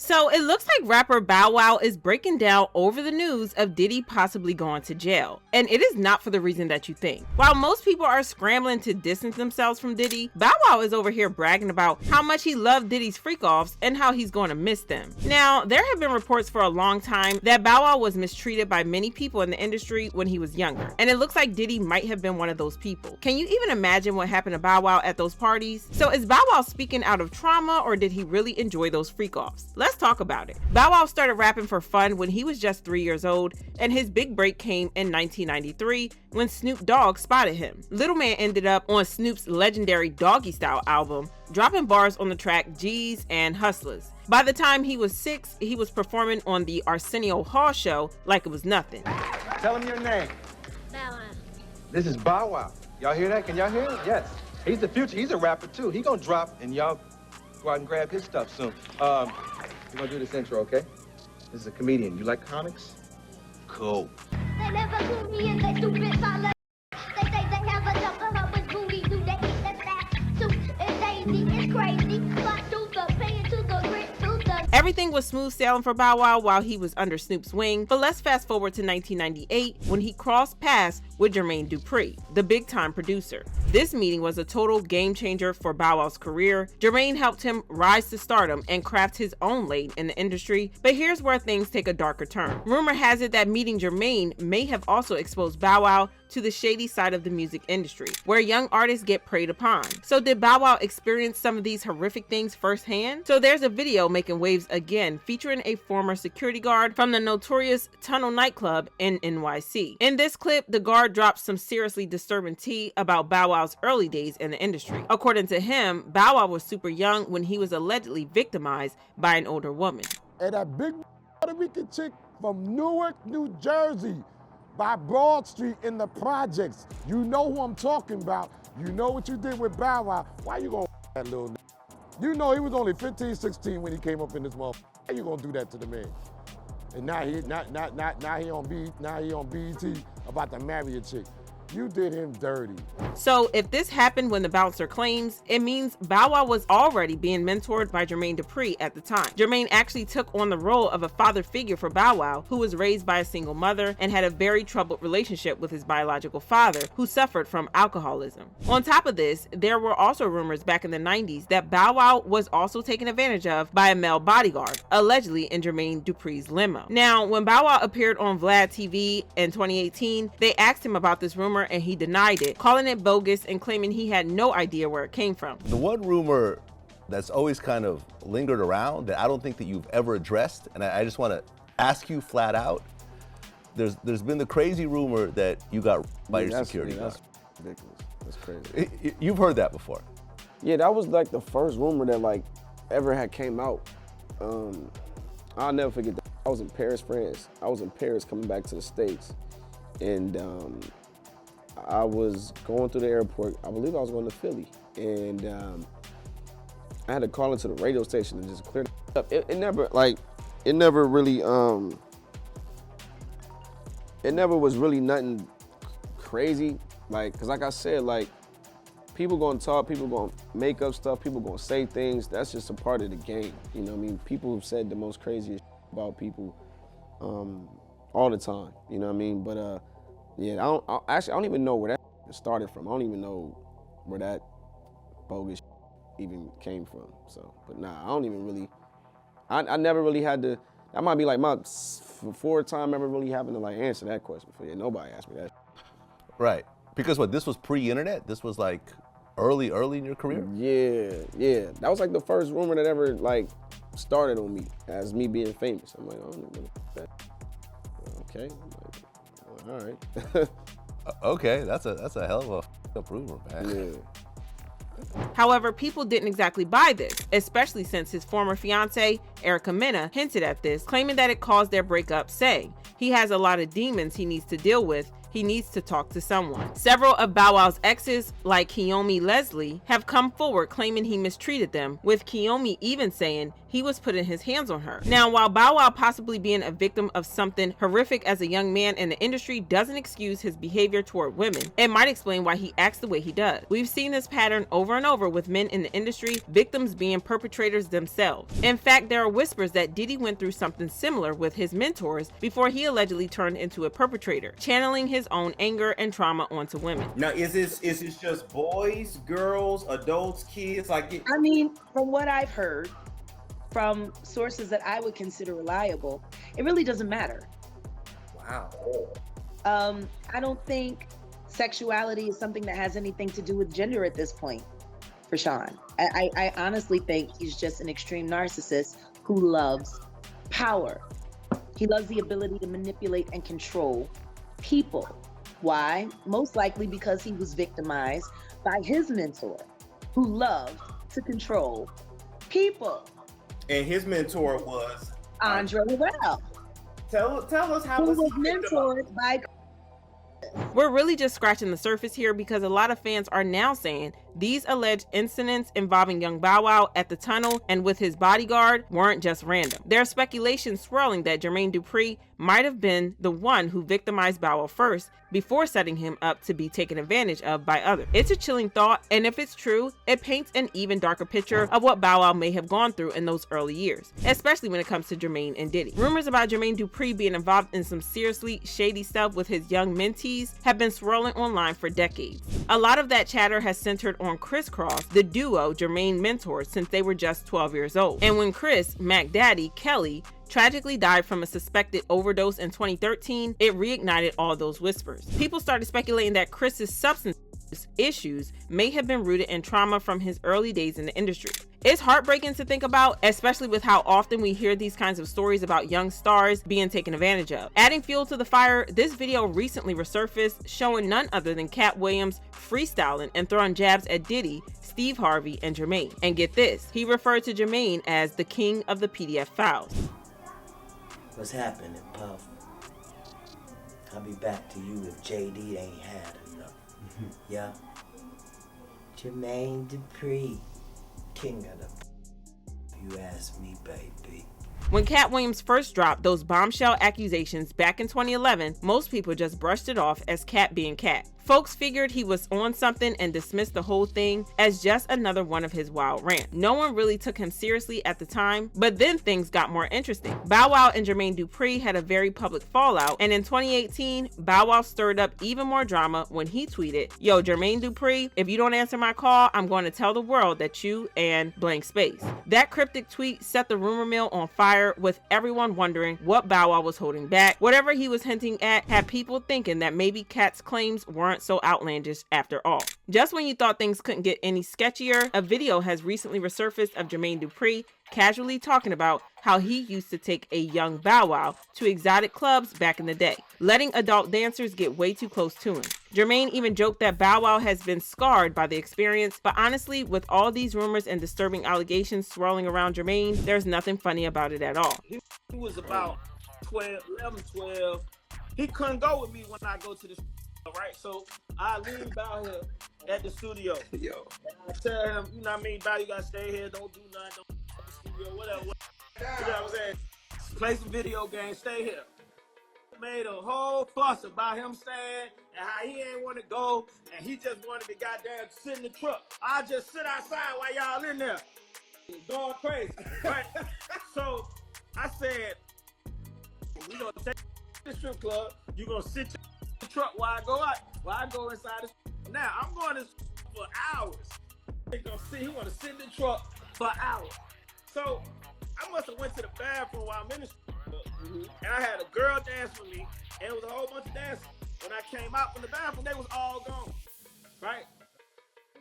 So it looks like rapper Bow Wow is breaking down over the news of Diddy possibly going to jail. And it is not for the reason that you think. While most people are scrambling to distance themselves from Diddy, Bow Wow is over here bragging about how much he loved Diddy's freakoffs and how he's going to miss them. Now, there have been reports for a long time that Bow Wow was mistreated by many people in the industry when he was younger. And it looks like Diddy might have been one of those people. Can you even imagine what happened to Bow Wow at those parties? So is Bow Wow speaking out of trauma, or did he really enjoy those freakoffs? Let's talk about it. Bow Wow started rapping for fun when he was just 3 years old, and his big break came in 1993 when Snoop Dogg spotted him. Little man ended up on Snoop's legendary Doggy Style album, dropping bars on the track G's and Hustlers. By the time he was 6, he was performing on the Arsenio Hall show like it was nothing. Tell him your name. Bow Wow. This is Bow Wow. Y'all hear that? Can y'all hear it? Yes. He's the future. He's a rapper too. He gonna drop and y'all go out and grab his stuff soon. We're gonna do this intro, okay? This is a comedian. You like comics? Cool. They never put me in that stupid solid. They say they have a double her with booty. Do they eat that fat soup? It's Daisy, it's crazy. But through the pain to the grit, through the... Everything was smooth sailing for Bow Wow while he was under Snoop's wing, but let's fast forward to 1998 when he crossed paths with Jermaine Dupri, the big-time producer. This meeting was a total game changer for Bow Wow's career. Jermaine helped him rise to stardom and craft his own lane in the industry, but here's where things take a darker turn. Rumor has it that meeting Jermaine may have also exposed Bow Wow to the shady side of the music industry, where young artists get preyed upon. So did Bow Wow experience some of these horrific things firsthand? So there's a video making waves again featuring a former security guard from the notorious Tunnel nightclub in NYC. In this clip, the guard drops some seriously disturbing tea about Bow Wow's early days in the industry. According to him, Bow Wow was super young when he was allegedly victimized by an older woman. And that big Puerto Rican chick from Newark, New Jersey, by Broad Street in the projects. You know who I'm talking about. You know what you did with Bow Wow. Why you gonna that little You know he was only 15, 16 when he came up in this motherfucker. How you gonna do that to the man? And now he on BET about to marry a chick. You did him dirty. So if this happened when the bouncer claims, it means Bow Wow was already being mentored by Jermaine Dupri at the time. Jermaine actually took on the role of a father figure for Bow Wow, who was raised by a single mother and had a very troubled relationship with his biological father, who suffered from alcoholism. On top of this, there were also rumors back in the 90s that Bow Wow was also taken advantage of by a male bodyguard, allegedly in Jermaine Dupri's limo. Now, when Bow Wow appeared on Vlad TV in 2018, they asked him about this rumor and he denied it, calling it bogus and claiming he had no idea where it came from. The one rumor that's always kind of lingered around that I don't think that you've ever addressed, and I just want to ask you flat out, there's been the crazy rumor that you got by your security guard. That's ridiculous. That's crazy. You've heard that before. Yeah, that was like the first rumor that like ever had came out. I'll never forget that. I was in Paris, France. I was in Paris coming back to the States, and I was going through the airport. I believe I was going to Philly, and I had to call into the radio station and just clear it up. It never really was really nothing crazy. Like, cause like I said, like people gonna talk, people gonna make up stuff, people gonna say things. That's just a part of the game. You know what I mean? People have said the most craziest about people all the time. You know what I mean? But yeah, I don't even know where that started from. I don't even know where that bogus even came from. So, but nah, I don't even really, I never really had to, that might be like my fourth time ever really having to like answer that question before. Yeah, nobody asked me that. Right, because what, this was pre-internet? This was like early in your career? Yeah. That was like the first rumor that ever like started on me as me being famous. I'm like, I don't know that. Okay. I'm like, all right. Okay, that's a hell of a rumor, man. Yeah. However, people didn't exactly buy this, especially since his former fiancée, Erica Mena, hinted at this, claiming that it caused their breakup, saying he has a lot of demons he needs to deal with he needs to talk to someone. Several of Bow Wow's exes, like Kiyomi Leslie, have come forward claiming he mistreated them, with Kiyomi even saying he was putting his hands on her. Now, while Bow Wow possibly being a victim of something horrific as a young man in the industry doesn't excuse his behavior toward women, it might explain why he acts the way he does. We've seen this pattern over and over with men in the industry, victims being perpetrators themselves. In fact, there are whispers that Diddy went through something similar with his mentors before he allegedly turned into a perpetrator, channeling his own anger and trauma onto women. Now, is this just boys, girls, adults, kids? Like, I mean, from what I've heard from sources that I would consider reliable, it really doesn't matter. wow. I don't think sexuality is something that has anything to do with gender at this point for Sean. I honestly think he's just an extreme narcissist who loves power. He loves the ability to manipulate and control people. Why? Most likely because he was victimized by his mentor, who loved to control people. And his mentor was Andre Rell, Tell us how who was was he mentored by. We're really just scratching the surface here because a lot of fans are now saying these alleged incidents involving young Bow Wow at the tunnel and with his bodyguard weren't just random. There's speculation swirling that Jermaine Dupri might have been the one who victimized Bow Wow first before setting him up to be taken advantage of by others. It's a chilling thought, and if it's true, it paints an even darker picture of what Bow Wow may have gone through in those early years, especially when it comes to Jermaine and Diddy. Rumors about Jermaine Dupri being involved in some seriously shady stuff with his young mentees have been swirling online for decades. A lot of that chatter has centered on Chris Cross, the duo Jermaine mentored since they were just 12 years old. And when Chris, Mac Daddy, Kelly, tragically died from a suspected overdose in 2013, it reignited all those whispers. People started speculating that Chris's substance issues may have been rooted in trauma from his early days in the industry. It's heartbreaking to think about, especially with how often we hear these kinds of stories about young stars being taken advantage of. Adding fuel to the fire, this video recently resurfaced showing none other than Katt Williams freestyling and throwing jabs at Diddy, Steve Harvey, and Jermaine. And get this, he referred to Jermaine as the king of the PDF files. What's happening, Puff? I'll be back to you if JD ain't had enough. Yeah? Jermaine Dupri, king of the you ask me, baby. When Katt Williams first dropped those bombshell accusations back in 2011, most people just brushed it off as Katt being Katt. Folks figured he was on something and dismissed the whole thing as just another one of his wild rants. No one really took him seriously at the time, but then things got more interesting. Bow Wow and Jermaine Dupri had a very public fallout, and in 2018, Bow Wow stirred up even more drama when he tweeted, "Yo, Jermaine Dupri, if you don't answer my call, I'm going to tell the world that you and blank space." That cryptic tweet set the rumor mill on fire, with everyone wondering what Bow Wow was holding back. Whatever he was hinting at had people thinking that maybe Katt's claims weren't so outlandish after all. Just when you thought things couldn't get any sketchier, a video has recently resurfaced of Jermaine Dupri casually talking about how he used to take a young Bow Wow to exotic clubs back in the day, letting adult dancers get way too close to him. Jermaine even joked that Bow Wow has been scarred by the experience, but honestly, with all these rumors and disturbing allegations swirling around Jermaine, there's nothing funny about it at all. He was about 12, 11, 12. He couldn't go with me when I go to the right? So I leave out here at the studio. Yo. I tell him, you know what I mean, Bow, you gotta stay here, don't do nothing, don't go to the studio, whatever. You know what I'm saying? Play some video games, stay here. Made a whole fuss about him staying and how he ain't want to go and he just wanted to goddamn sit in the truck. I just sit outside while y'all in there going crazy, right? So I said, we gonna take the strip club, you gonna sit in the truck while I go inside the now I'm going to for hours. He want to sit in the truck for hours. So I must have went to the bathroom while I'm in the and I had a girl dance with me, and it was a whole bunch of dancers. When I came out from the bathroom, they was all gone, right?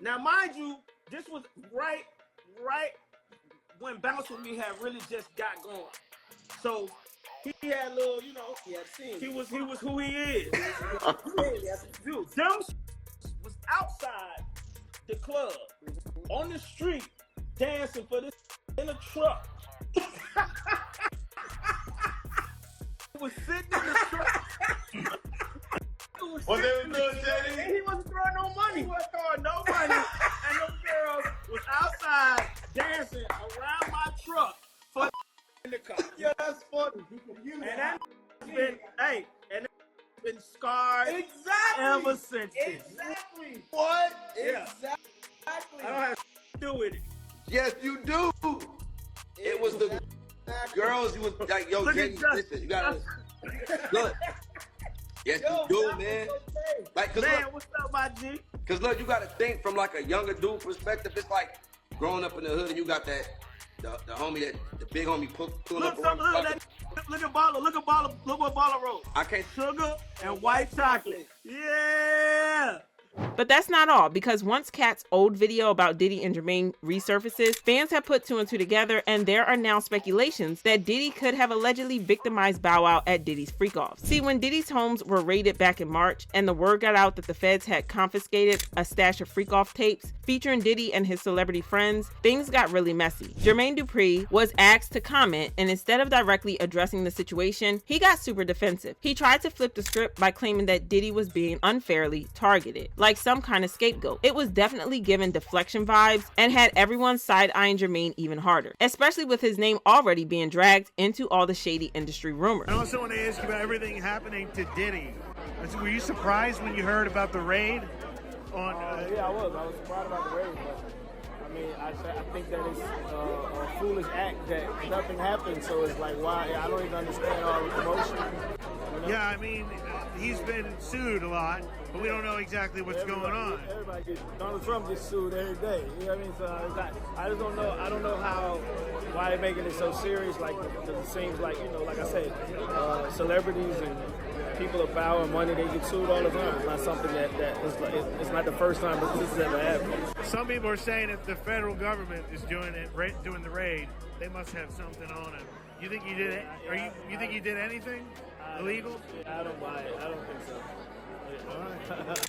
Now, mind you, this was right when Bounce With Me had really just got going. So he had a little, you know, he was who he is. Dude, them was outside the club, on the street, dancing for this in a truck. Was sitting in the truck. Was What they was doing, Teddy? He wasn't throwing no money. He wasn't throwing no money. And them girls was outside dancing around my truck for in the car. Yeah, that's funny. And that been, hey, and that been scarred ever since. Exactly. What? Yeah. Exactly. I don't have to do with it. Yes, you do. It was the girls. You was like, yo, Jenny, listen, you gotta look. Yes, you do, man. Like, cause Man, look, what's up, my G? Cause look, you gotta think from like a younger dude perspective. It's like growing up in the hood and you got that the homie that the big homie pulling Look, up some around. hood look at Baller. Look what Baller wrote. I can't. Sugar and white chocolate. Yeah. But that's not all, because once Katt's old video about Diddy and Jermaine resurfaces, fans have put 2 and 2 together, and there are now speculations that Diddy could have allegedly victimized Bow Wow at Diddy's freakoffs. See, when Diddy's homes were raided back in March, and the word got out that the feds had confiscated a stash of freakoff tapes featuring Diddy and his celebrity friends, things got really messy. Jermaine Dupri was asked to comment, and instead of directly addressing the situation, he got super defensive. He tried to flip the script by claiming that Diddy was being unfairly targeted, like some kind of scapegoat. It was definitely given deflection vibes and had everyone side-eyeing Jermaine even harder, especially with his name already being dragged into all the shady industry rumors. I also want to ask you about everything happening to Diddy. Were you surprised when you heard about the raid? Yeah, I was surprised about the raid, but I mean, I think that it's a foolish act that nothing happened, so it's like, why? I don't even understand all the commotion. You know? Yeah, I mean, he's been sued a lot, but we don't know exactly what's going on. Donald Trump gets sued every day. You know what I mean? So I just don't know. I don't know why they're making it so serious. Like, because it seems like, you know, like I said, celebrities and people of power and money, they get sued all the time. It's not something that is like, it's not the first time that this has ever happened. Some people are saying if the federal government is doing the raid, they must have something on him. You think he did it? You think he did anything illegal? I don't buy it. I don't think so.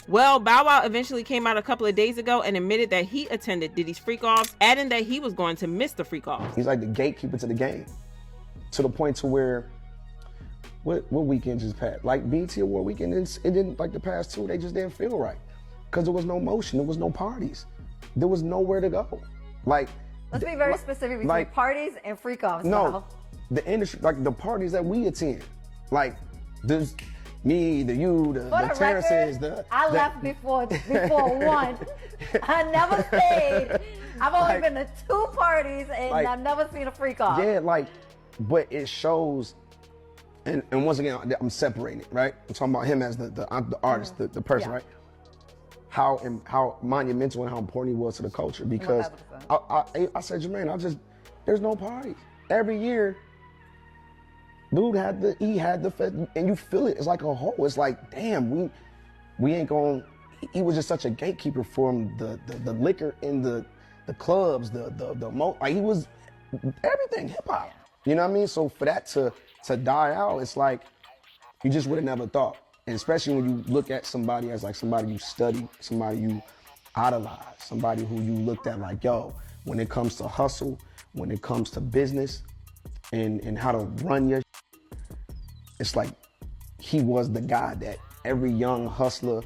Well, Bow Wow eventually came out a couple of days ago and admitted that he attended Diddy's freakoffs, adding that he was going to miss the freakoffs. He's like the gatekeeper to the game, to the point to where, what weekend just passed? Like BET Award weekend, it didn't, like the past 2, they just didn't feel right. Because there was no motion, there was no parties. There was nowhere to go. Like, let's be very specific between parties and freakoffs. No, the industry, like the parties that we attend, like there's me, the Terrences, I left before 1. I never stayed. I've only been to 2 parties and I've never seen a freak-off. Yeah, but it shows, and once again, I'm separating it, right? I'm talking about him as the artist, the person, right? How monumental and how important he was to the culture, because I said, Jermaine, there's no parties. Every year, dude had the fest, and you feel it. It's like a whole. It's like, damn, we ain't going. He was just such a gatekeeper from the liquor in the clubs, like he was everything hip hop. You know what I mean? So for that to die out, it's like you just would have never thought. And especially when you look at somebody as like somebody you study, somebody you idolize, somebody who you looked at like, yo, when it comes to hustle, when it comes to business, and how to run your, it's like he was the guy that every young hustler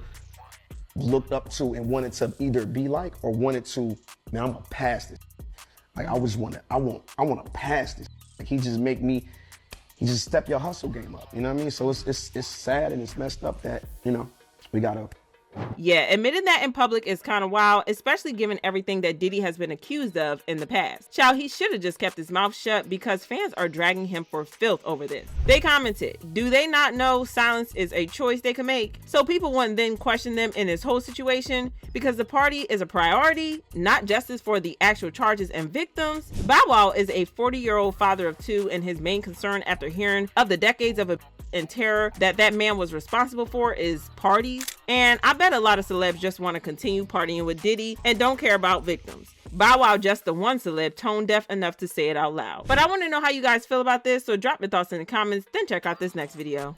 looked up to and wanted to either be like or wanted to, man, I'm gonna pass this. Like I want to pass this. Like he just step your hustle game up. You know what I mean? So it's sad and it's messed up that, you know, we gotta. Yeah, admitting that in public is kind of wild, especially given everything that Diddy has been accused of in the past. Child, he should have just kept his mouth shut, because fans are dragging him for filth over this. They commented, do they not know silence is a choice they can make? So people wouldn't then question them in this whole situation, because the party is a priority, not justice for the actual charges and victims. Bow Wow is a 40-year-old father of 2, and his main concern after hearing of the decades of and terror that man was responsible for is parties. And I bet a lot of celebs just want to continue partying with Diddy and don't care about victims. Bow Wow just the one celeb tone deaf enough to say it out loud. But I want to know how you guys feel about this, so drop your thoughts in the comments, then check out this next video.